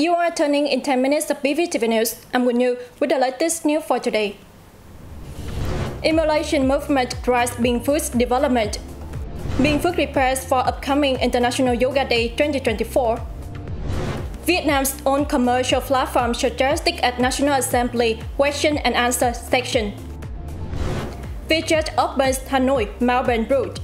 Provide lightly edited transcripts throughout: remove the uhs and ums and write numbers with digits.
You are turning in 10 minutes of BPTV News. I'm with you with the latest news for today. Emulation movement drives Binh Phuoc's development. Binh Phuoc prepares for upcoming International Yoga Day 2024. Vietnam's own commercial platform suggested at National Assembly question and answer section. Vietjet opens Hanoi-Melbourne route.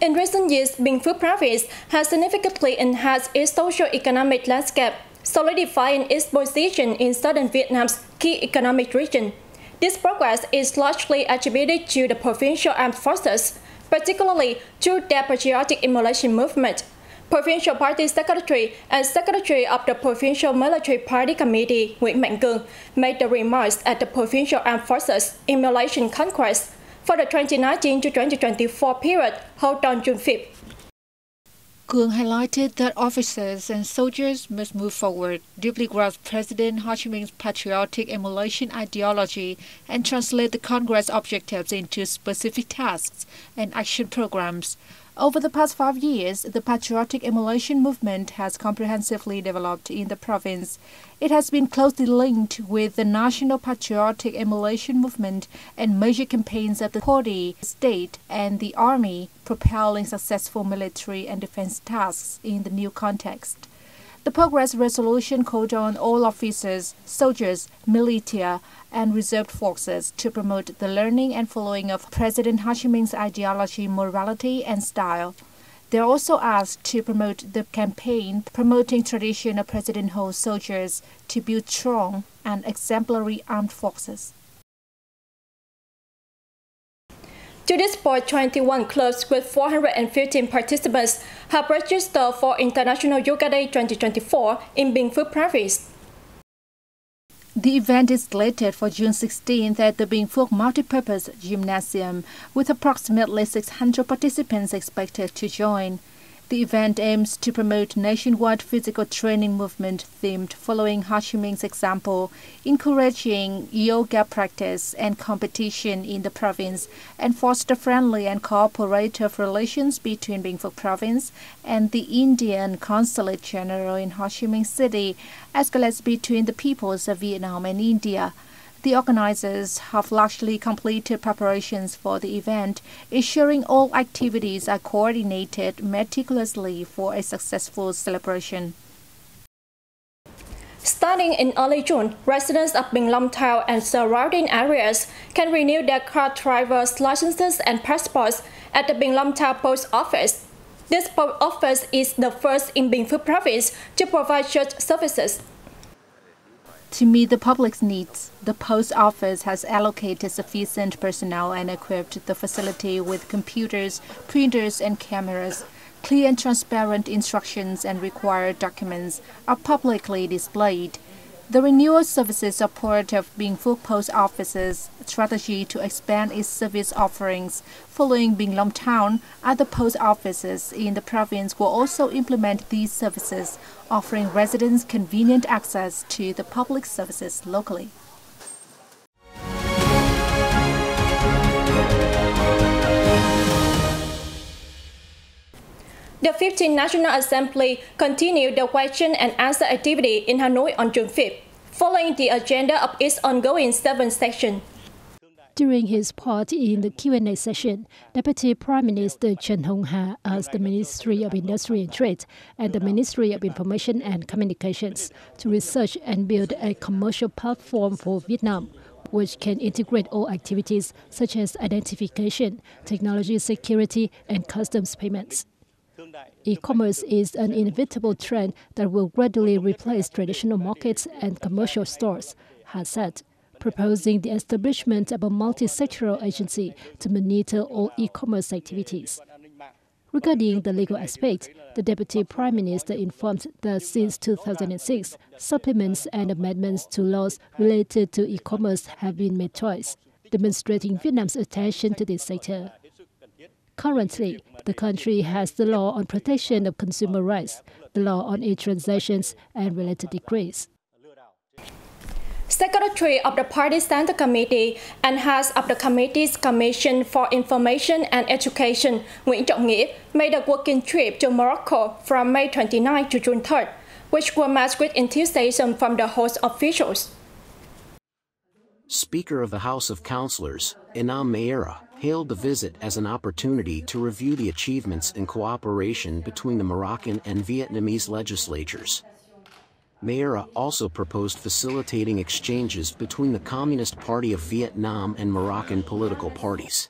In recent years, Binh Phuoc province has significantly enhanced its socio-economic landscape, solidifying its position in southern Vietnam's key economic region. This progress is largely attributed to the provincial armed forces, particularly through their patriotic emulation movement. Provincial Party Secretary and Secretary of the Provincial Military Party Committee, Nguyễn Mạnh Cường, made the remarks at the Provincial Armed Forces Emulation Congress for the 2019 to 2024 period held on June 5th. Cường highlighted that officers and soldiers must move forward, deeply grasp President Ho Chi Minh's patriotic emulation ideology, and translate the Congress objectives into specific tasks and action programs. Over the past 5 years, the patriotic emulation movement has comprehensively developed in the province. It has been closely linked with the national patriotic emulation movement and major campaigns of the party, state, and the army, propelling successful military and defense tasks in the new context. The Progress Resolution called on all officers, soldiers, militia, and reserve forces to promote the learning and following of President Ho Chi Minh's ideology, morality, and style. They are also asked to promote the campaign promoting tradition of President Ho's soldiers to build strong and exemplary armed forces. To this point, 21 clubs with 415 participants have registered for International Yoga Day 2024 in Binh Phuoc province. The event is slated for June 16th at the Binh Phuoc Multipurpose Gymnasium, with approximately 600 participants expected to join. The event aims to promote nationwide physical training movement themed following Ho Chi Minh's example, encouraging yoga practice and competition in the province, and foster friendly and cooperative relations between Binh Phuoc province and the Indian Consulate General in Ho Chi Minh City, as well as between the peoples of Vietnam and India. The organizers have largely completed preparations for the event, ensuring all activities are coordinated meticulously for a successful celebration. Starting in early June, residents of Bình Long Town and surrounding areas can renew their car driver's licenses and passports at the Bình Long Town Post Office. This post office is the first in Binh Phuoc province to provide such services. To meet the public's needs, the post office has allocated sufficient personnel and equipped the facility with computers, printers, and cameras. Clear and transparent instructions and required documents are publicly displayed. The renewal services are part of Binh Phuoc Post Office's strategy to expand its service offerings. Following Bình Long Town, other post offices in the province will also implement these services, offering residents convenient access to the public services locally. The 15th National Assembly continued the question and answer activity in Hanoi on June 5th, following the agenda of its ongoing 7th session. During his part in the Q&A session, Deputy Prime Minister Trần Hồng Hà asked the Ministry of Industry and Trade and the Ministry of Information and Communications to research and build a commercial platform for Vietnam, which can integrate all activities such as identification, technology security, and customs payments. E-commerce is an inevitable trend that will gradually replace traditional markets and commercial stores, Hà said, proposing the establishment of a multi-sectoral agency to monitor all e-commerce activities. Regarding the legal aspect, the Deputy Prime Minister informed that since 2006, supplements and amendments to laws related to e-commerce have been made twice, demonstrating Vietnam's attention to this sector. Currently, the country has the law on protection of consumer rights, the law on e-transactions, and related decrees. Secretary of the Party Center Committee and Head of the Committee's Commission for Information and Education, Nguyễn Trọng Nghĩa, made a working trip to Morocco from May 29 to June 3rd, which were met with enthusiasm from the host officials. Speaker of the House of Councillors, Inam Meira, hailed the visit as an opportunity to review the achievements in cooperation between the Moroccan and Vietnamese legislatures. Meira also proposed facilitating exchanges between the Communist Party of Vietnam and Moroccan political parties.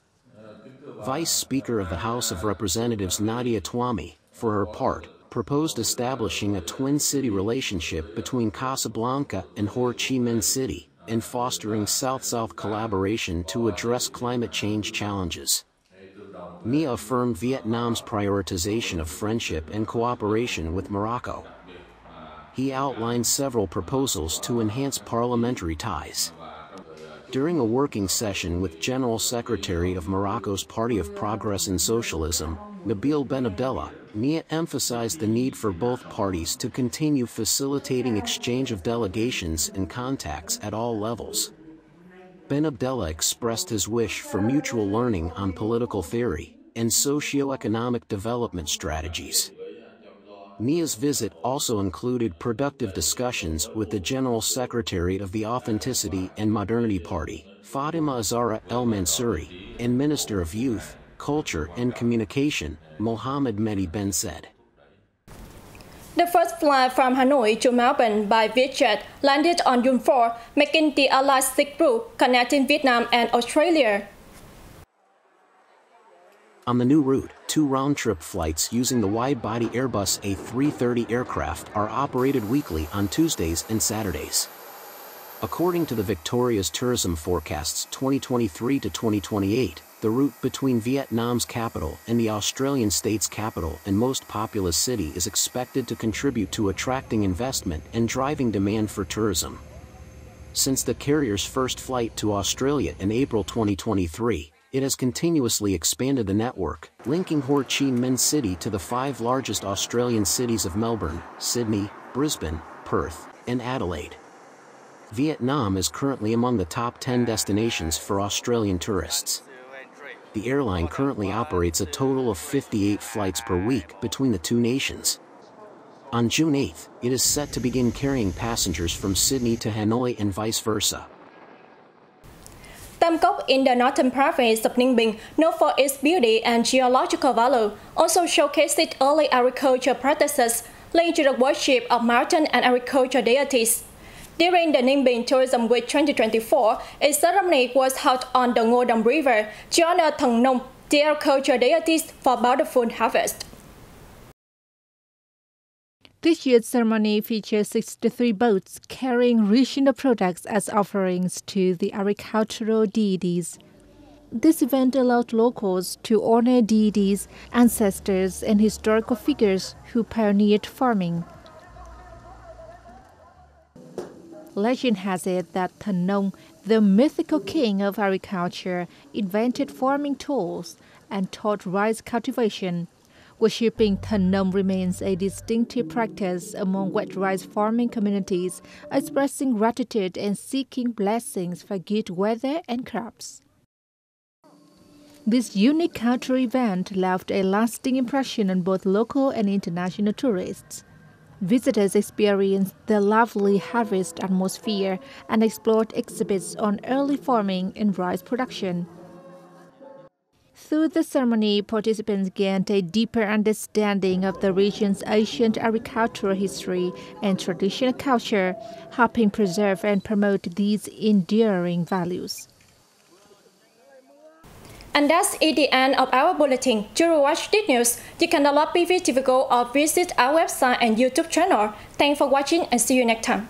Vice Speaker of the House of Representatives Nadia Twami, for her part, proposed establishing a twin-city relationship between Casablanca and Ho Chi Minh City, and fostering South-South collaboration to address climate change challenges. Mia affirmed Vietnam's prioritization of friendship and cooperation with Morocco. He outlined several proposals to enhance parliamentary ties. During a working session with General Secretary of Morocco's Party of Progress and Socialism, Nabil Ben Abdallah, Mia emphasized the need for both parties to continue facilitating exchange of delegations and contacts at all levels. Ben Abdallah expressed his wish for mutual learning on political theory and socio-economic development strategies. Mia's visit also included productive discussions with the General Secretary of the Authenticity and Modernity Party, Fatima Azara El Mansouri, and Minister of Youth, Culture and Communication, Mohammed Mehdi Ben Said. The first flight from Hanoi to Melbourne by Vietjet landed on June 4, making the Allied Sixth route connecting Vietnam and Australia. On the new route, 2 round-trip flights using the wide-body Airbus A330 aircraft are operated weekly on Tuesdays and Saturdays. According to the Victoria's tourism forecasts 2023 to 2028, the route between Vietnam's capital and the Australian state's capital and most populous city is expected to contribute to attracting investment and driving demand for tourism. Since the carrier's first flight to Australia in April 2023, it has continuously expanded the network, linking Ho Chi Minh City to the 5 largest Australian cities of Melbourne, Sydney, Brisbane, Perth, and Adelaide. Vietnam is currently among the top 10 destinations for Australian tourists. The airline currently operates a total of 58 flights per week between the two nations. On June 8, it is set to begin carrying passengers from Sydney to Hanoi and vice versa. Tam Cốc in the northern province of Ninh Bình, known for its beauty and geological value, also showcased early agriculture practices linked to the worship of mountain and agriculture deities. During the Ninh Bình Tourism Week 2024, a ceremony was held on the Ngô Đồng River to honor Thần Nông, the agriculture deities, for bountiful harvest. This year's ceremony features 63 boats carrying regional products as offerings to the agricultural deities. This event allowed locals to honor deities, ancestors, and historical figures who pioneered farming. Legend has it that Thần Nông, the mythical king of agriculture, invented farming tools and taught rice cultivation. Worshipping Thần Nông remains a distinctive practice among wet rice farming communities, expressing gratitude and seeking blessings for good weather and crops. This unique cultural event left a lasting impression on both local and international tourists. Visitors experienced the lovely harvest atmosphere and explored exhibits on early farming and rice production. Through the ceremony, participants gained a deeper understanding of the region's ancient agricultural history and traditional culture, helping preserve and promote these enduring values. And that's the end of our bulletin. To watch this news, you can download BPTV Go or visit our website and YouTube channel. Thanks for watching and see you next time.